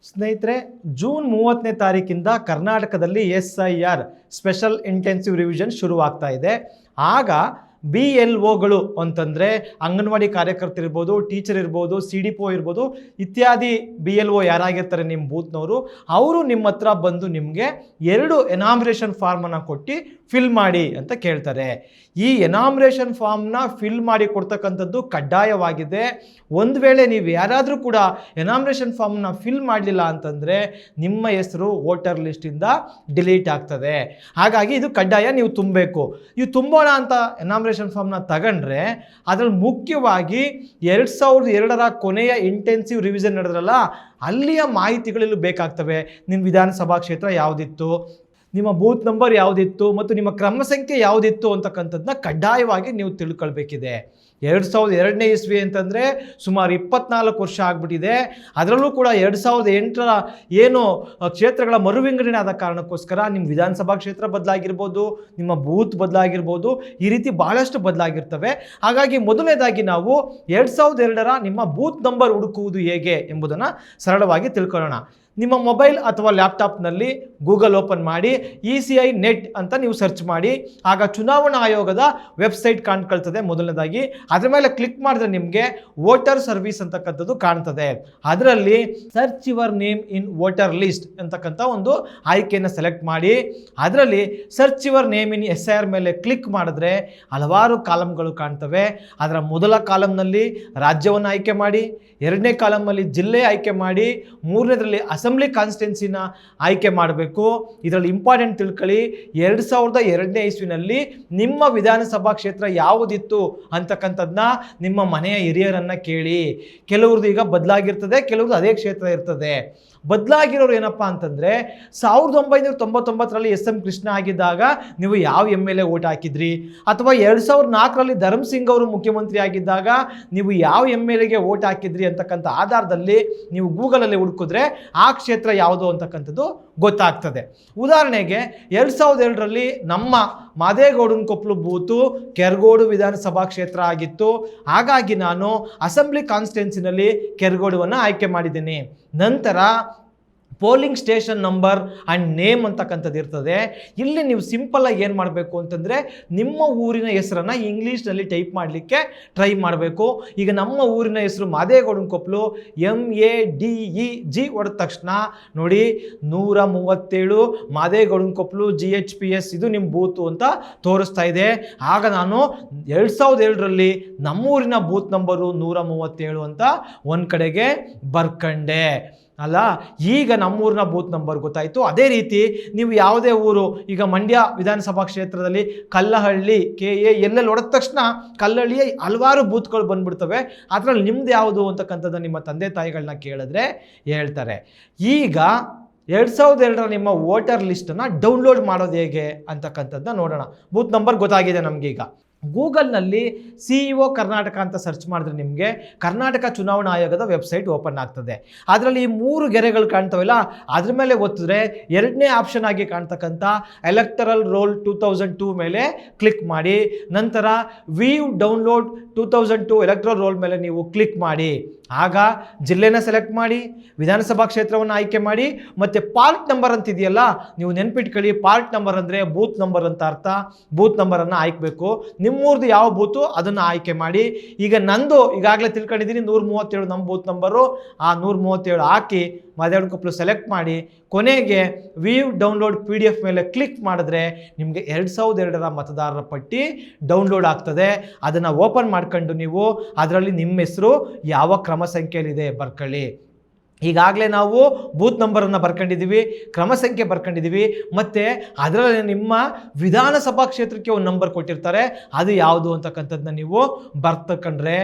ಸ್ನೇಹಿತರೆ, ಜೂನ್ 30ನೇ ತಾರೀಕಿಂದ ಕರ್ನಾಟಕದಲ್ಲಿ SIR ಸ್ಪೆಷಲ್ ಇಂಟೆನ್ಸಿವ್ ರಿವಿಷನ್ ಶುರುವಾಗ್ತಾ ಇದೆ. ಆಗ BLOಗಳು ಅಂತಂದರೆ ಅಂಗನವಾಡಿ ಕಾರ್ಯಕರ್ತರಿರ್ಬೋದು, ಟೀಚರ್ ಇರ್ಬೋದು, CDPO ಇರ್ಬೋದು, ಇತ್ಯಾದಿ BLO ಯಾರಾಗಿರ್ತಾರೆ ನಿಮ್ಮ ಬೂತ್ನವರು, ಅವರು ನಿಮ್ಮ ಹತ್ರ ಬಂದು ನಿಮಗೆ 2 ಎನಾಮಿನೇಷನ್ ಫಾರ್ಮನ್ನು ಕೊಟ್ಟು ಫಿಲ್ ಮಾಡಿ ಅಂತ ಕೇಳ್ತಾರೆ. ಈ ಎನಾಮಿನೇಷನ್ ಫಾರ್ಮ್ನ ಫಿಲ್ ಮಾಡಿ ಕೊಡ್ತಕ್ಕಂಥದ್ದು ಕಡ್ಡಾಯವಾಗಿದೆ. ಒಂದು ವೇಳೆ ನೀವು ಯಾರಾದರೂ ಕೂಡ ಎನಾಮಿನೇಷನ್ ಫಾರ್ಮ್ನ ಫಿಲ್ ಮಾಡಲಿಲ್ಲ ಅಂತಂದರೆ ನಿಮ್ಮ ಹೆಸರು ವೋಟರ್ ಲಿಸ್ಟಿಂದ ಡಿಲೀಟ್ ಆಗ್ತದೆ. ಹಾಗಾಗಿ ಇದು ಕಡ್ಡಾಯ, ನೀವು ತುಂಬಬೇಕು. ಇವು ತುಂಬೋಣ ಅಂತ ಎನಾಮಿನೇಷನ್ ಫಾರ್ಮ್ನ ತಗೊಂಡ್ರೆ ಅದರಲ್ಲಿ ಮುಖ್ಯವಾಗಿ 2002ರ ಕೊನೆಯ ಇಂಟೆನ್ಸಿವ್ ರಿವಿಷನ್ ನಡೆದ್ರಲ್ಲ, ಅಲ್ಲಿಯ ಮಾಹಿತಿಗಳೆಲ್ಲೂ ಬೇಕಾಗ್ತವೆ. ನಿಮ್ಮ ವಿಧಾನಸಭಾ ಕ್ಷೇತ್ರ ಯಾವುದಿತ್ತು, ನಿಮ್ಮ ಬೂತ್ ನಂಬರ್ ಯಾವುದಿತ್ತು ಮತ್ತು ನಿಮ್ಮ ಕ್ರಮ ಸಂಖ್ಯೆ ಯಾವುದಿತ್ತು ಅಂತಕ್ಕಂಥದ್ದನ್ನ ಕಡ್ಡಾಯವಾಗಿ ನೀವು ತಿಳ್ಕೊಳ್ಬೇಕಿದೆ. 2002ನೇ ಇಸ್ವಿ ಅಂತಂದರೆ ಸುಮಾರು 24 ವರ್ಷ ಆಗಿಬಿಟ್ಟಿದೆ. ಅದರಲ್ಲೂ ಕೂಡ 2008ರ ಏನು ಕ್ಷೇತ್ರಗಳ ಮರುವಿಂಗಡಣೆ ಆದ ಕಾರಣಕ್ಕೋಸ್ಕರ ನಿಮ್ಮ ವಿಧಾನಸಭಾ ಕ್ಷೇತ್ರ ಬದಲಾಗಿರ್ಬೋದು, ನಿಮ್ಮ ಬೂತ್ ಬದಲಾಗಿರ್ಬೋದು, ಈ ರೀತಿ ಭಾಳಷ್ಟು ಬದಲಾಗಿರ್ತವೆ. ಹಾಗಾಗಿ ಮೊದಲನೇದಾಗಿ ನಾವು 2002ರ ನಿಮ್ಮ ಬೂತ್ ನಂಬರ್ ಹುಡುಕುವುದು ಹೇಗೆ ಎಂಬುದನ್ನು ಸರಳವಾಗಿ ತಿಳ್ಕೊಳ್ಳೋಣ. ನಿಮ್ಮ ಮೊಬೈಲ್ ಅಥವಾ ಲ್ಯಾಪ್ಟಾಪ್ನಲ್ಲಿ ಗೂಗಲ್ ಓಪನ್ ಮಾಡಿ ECI ನೆಟ್ ಅಂತ ನೀವು ಸರ್ಚ್ ಮಾಡಿ. ಆಗ ಚುನಾವಣಾ ಆಯೋಗದ ವೆಬ್ಸೈಟ್ ಕಾಣ್ಕೊಳ್ತದೆ. ಮೊದಲನೇದಾಗಿ ಅದರ ಮೇಲೆ ಕ್ಲಿಕ್ ಮಾಡಿದ್ರೆ ನಿಮಗೆ ವೋಟರ್ ಸರ್ವಿಸ್ ಅಂತಕ್ಕಂಥದ್ದು ಕಾಣ್ತದೆ. ಅದರಲ್ಲಿ search your name in voter list ಅಂತಕ್ಕಂಥ ಒಂದು ಆಯ್ಕೆಯನ್ನು ಸೆಲೆಕ್ಟ್ ಮಾಡಿ. ಅದರಲ್ಲಿ search your name in SIR ಮೇಲೆ ಕ್ಲಿಕ್ ಮಾಡಿದ್ರೆ ಹಲವಾರು ಕಾಲಮ್ಗಳು ಕಾಣ್ತವೆ. ಅದರ ಮೊದಲ ಕಾಲಮ್ನಲ್ಲಿ ರಾಜ್ಯವನ್ನು ಆಯ್ಕೆ ಮಾಡಿ, 2ನೇ ಕಾಲಮಲ್ಲಿ ಜಿಲ್ಲೆ ಆಯ್ಕೆ ಮಾಡಿ, 3ನೇದರಲ್ಲಿ ಅಸೆಂಬ್ಲಿ ಕಾನ್ಸ್ಟಿಟ್ಯೂನ್ಸಿನ ಆಯ್ಕೆ ಮಾಡಬೇಕು. ಇದರಲ್ಲಿ ಇಂಪಾರ್ಟೆಂಟ್ ತಿಳ್ಕೊಳ್ಳಿ, 2002ನೇ ಇಸ್ವಿನಲ್ಲಿ ನಿಮ್ಮ ವಿಧಾನಸಭಾ ಕ್ಷೇತ್ರ ಯಾವುದಿತ್ತು ಅಂತಕ್ಕಂಥದ್ದನ್ನ ನಿಮ್ಮ ಮನೆಯ ಹಿರಿಯರನ್ನು ಕೇಳಿ. ಕೆಲವ್ರದ್ದು ಈಗ ಬದಲಾಗಿರ್ತದೆ, ಕೆಲವ್ರದ್ದು ಅದೇ ಕ್ಷೇತ್ರ ಇರ್ತದೆ. ಬದಲಾಗಿರೋರು ಏನಪ್ಪ ಅಂತಂದರೆ 1999ರಲ್ಲಿ SM ಕೃಷ್ಣ ಆಗಿದ್ದಾಗ ನೀವು ಯಾವ MLA ಓಟ್ ಹಾಕಿದ್ರಿ, ಅಥವಾ 2004ರಲ್ಲಿ ಧರ್ಮ್ ಸಿಂಗ್ ಅವರು ಮುಖ್ಯಮಂತ್ರಿ ಆಗಿದ್ದಾಗ ನೀವು ಯಾವ MLAಗೆ ಓಟ್ ಹಾಕಿದ್ರಿ ಅಂತಕ್ಕಂಥ ಆಧಾರದಲ್ಲಿ ನೀವು ಗೂಗಲಲ್ಲಿ ಹುಡುಕಿದ್ರೆ ಆ ಕ್ಷೇತ್ರ ಯಾವುದು ಅಂತಕ್ಕಂಥದ್ದು ಗೊತ್ತಾಗ್ತದೆ. ಉದಾಹರಣೆಗೆ 2002ರಲ್ಲಿ ನಮ್ಮ ಮಾದೇಗೌಡನ ಕೊಪ್ಪಲು ಬೂತು ಕೆರಗೋಡು ವಿಧಾನಸಭಾ ಕ್ಷೇತ್ರ ಆಗಿತ್ತು. ಹಾಗಾಗಿ ನಾನು ಅಸೆಂಬ್ಲಿ ಕಾನ್ಸ್ಟಿಟ್ಯೂನ್ಸಿನಲ್ಲಿ ಕೆರಗೋಡುವನ್ನು ಆಯ್ಕೆ ಮಾಡಿದ್ದೀನಿ. ನಂತರ polling station number and name ಅಂತಕ್ಕಂಥದ್ದು ಇರ್ತದೆ. ಇಲ್ಲಿ ನೀವು ಸಿಂಪಲ್ಲಾಗಿ ಏನು ಮಾಡಬೇಕು ಅಂತಂದರೆ ನಿಮ್ಮ ಊರಿನ ಹೆಸರನ್ನು ಇಂಗ್ಲೀಷ್ನಲ್ಲಿ ಟೈಪ್ ಮಾಡಲಿಕ್ಕೆ ಟ್ರೈ ಮಾಡಬೇಕು. ಈಗ ನಮ್ಮ ಊರಿನ ಹೆಸರು ಮಾದೇಗೌಡನ ಕೊಪ್ಪಲು, MADEG ಹೊಡೆದ ತಕ್ಷಣ ನೋಡಿ 137 ಮಾದೇಗೌಡನ ಕೊಪ್ಪಲು GHPS ಇದು ನಿಮ್ಮ ಬೂತು ಅಂತ ತೋರಿಸ್ತಾ ಇದೆ. ಆಗ ನಾನು 2002ರಲ್ಲಿ ನಮ್ಮೂರಿನ ಬೂತ್ ನಂಬರು 137 ಅಂತ ಒಂದು ಕಡೆಗೆ ಬರ್ಕಂಡೆ ಅಲ್ಲ. ಈಗ ನಮ್ಮೂರಿನ ಬೂತ್ ನಂಬರ್ ಗೊತ್ತಾಯಿತು. ಅದೇ ರೀತಿ ನೀವು ಯಾವುದೇ ಊರು, ಈಗ ಮಂಡ್ಯ ವಿಧಾನಸಭಾ ಕ್ಷೇತ್ರದಲ್ಲಿ ಕಲ್ಲಹಳ್ಳಿ KA ಎಲ್ಲೆಲ್ಲಿ ಹೊಡೆದ ತಕ್ಷಣ ಕಲ್ಲಹಳ್ಳಿಯ ಹಲವಾರು ಬೂತ್ಗಳು ಬಂದ್ಬಿಡ್ತವೆ. ಅದರಲ್ಲಿ ನಿಮ್ದು ಯಾವುದು ಅಂತಕ್ಕಂಥದ್ದು ನಿಮ್ಮ ತಂದೆ ತಾಯಿಗಳನ್ನ ಕೇಳಿದ್ರೆ ಹೇಳ್ತಾರೆ. ಈಗ 2002ರ ನಿಮ್ಮ ವೋಟರ್ ಲಿಸ್ಟನ್ನು ಡೌನ್ಲೋಡ್ ಮಾಡೋದು ಹೇಗೆ ಅಂತಕ್ಕಂಥದ್ದನ್ನ ನೋಡೋಣ. ಬೂತ್ ನಂಬರ್ ಗೊತ್ತಾಗಿದೆ ನಮಗೀಗ. ಗೂಗಲ್ನಲ್ಲಿ CEO ಕರ್ನಾಟಕ ಅಂತ ಸರ್ಚ್ ಮಾಡಿದ್ರೆ ನಿಮಗೆ ಕರ್ನಾಟಕ ಚುನಾವಣಾ ಆಯೋಗದ ವೆಬ್ಸೈಟ್ ಓಪನ್ ಆಗ್ತದೆ. ಅದರಲ್ಲಿ ಈ 3 ಗೆರೆಗಳು ಕಾಣ್ತವಲ್ಲ, ಅದ್ರ ಮೇಲೆ ಒತ್ತಿದ್ರೆ 2ನೇ ಆಪ್ಷನ್ ಆಗಿ ಕಾಣ್ತಕ್ಕಂಥ ಎಲೆಕ್ಟರಲ್ ರೋಲ್ 2002 ಮೇಲೆ ಕ್ಲಿಕ್ ಮಾಡಿ. ನಂತರ ವ್ಯೂ ಡೌನ್ಲೋಡ್ 2002 ಎಲೆಕ್ಟರಲ್ ರೋಲ್ ಮೇಲೆ ನೀವು ಕ್ಲಿಕ್ ಮಾಡಿ. ಆಗ ಜಿಲ್ಲೆನ ಸೆಲೆಕ್ಟ್ ಮಾಡಿ, ವಿಧಾನಸಭಾ ಕ್ಷೇತ್ರವನ್ನು ಆಯ್ಕೆ ಮಾಡಿ, ಮತ್ತು ಪಾರ್ಟ್ ನಂಬರ್ ಅಂತಿದೆಯಲ್ಲ, ನೀವು ನೆನ್ಪಿಟ್ಕೊಳ್ಳಿ, ಪಾರ್ಟ್ ನಂಬರ್ ಅಂದರೆ ಬೂತ್ ನಂಬರ್ ಅಂತ ಅರ್ಥ. ಬೂತ್ ನಂಬರನ್ನು ಆಯ್ಕಬೇಕು. ನಿಮ್ಮೂರ್ದು ಯಾವ ಬೂತು ಅದನ್ನು ಆಯ್ಕೆ ಮಾಡಿ. ಈಗ ನಂದು ಈಗಾಗಲೇ ತಿಳ್ಕೊಂಡಿದ್ದೀನಿ 137 ನಮ್ಮ ಬೂತ್ ನಂಬರು. ಆ 137 ಹಾಕಿ ಮಾದೇಗೌಡನ ಕೊಪ್ಪಲು ಸೆಲೆಕ್ಟ್ ಮಾಡಿ, ಕೊನೆಗೆ ವ್ಯೂ ಡೌನ್ಲೋಡ್ PDF ಮೇಲೆ ಕ್ಲಿಕ್ ಮಾಡಿದ್ರೆ ನಿಮಗೆ 2002ರ ಮತದಾರರ ಪಟ್ಟಿ ಡೌನ್ಲೋಡ್ ಆಗ್ತದೆ. ಅದನ್ನು ಓಪನ್ ಮಾಡ್ಕೊಂಡು ನೀವು ಅದರಲ್ಲಿ ನಿಮ್ಮ ಹೆಸರು ಯಾವ ಕ್ರಮ ಸಂಖ್ಯೆಯಲ್ಲಿದೆ ಬರ್ಕೊಳ್ಳಿ. ಈಗಾಗಲೇ ನಾವು ಬೂತ್ ನಂಬರನ್ನು ಬರ್ಕೊಂಡಿದ್ದೀವಿ, ಕ್ರಮ ಸಂಖ್ಯೆ ಬರ್ಕೊಂಡಿದ್ದೀವಿ, ಮತ್ತು ಅದರಲ್ಲಿ ನಿಮ್ಮ ವಿಧಾನಸಭಾ ಕ್ಷೇತ್ರಕ್ಕೆ ಒಂದು ನಂಬರ್ ಕೊಟ್ಟಿರ್ತಾರೆ, ಅದು ಯಾವುದು ಅಂತಕ್ಕಂಥದ್ದನ್ನ ನೀವು ಬರ್ತಕೊಂಡ್ರೆ,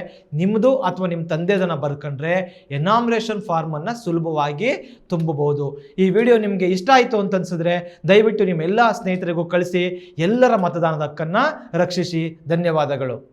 ನಿಮ್ಮದು ಅಥವಾ ನಿಮ್ಮ ತಂದೆದನ್ನು ಬರ್ಕೊಂಡ್ರೆ ಎನಾಮಿನೇಷನ್ ಫಾರ್ಮನ್ನು ಸುಲಭವಾಗಿ ತುಂಬಬಹುದು. ಈ ವಿಡಿಯೋ ನಿಮಗೆ ಇಷ್ಟ ಆಯಿತು ಅಂತ ಅನಿಸಿದ್ರೆ ದಯವಿಟ್ಟು ನಿಮ್ಮ ಎಲ್ಲ ಸ್ನೇಹಿತರಿಗೂ ಕಳಿಸಿ. ಎಲ್ಲರ ಮತದಾನದ ಹಕ್ಕನ್ನು ರಕ್ಷಿಸಿ. ಧನ್ಯವಾದಗಳು.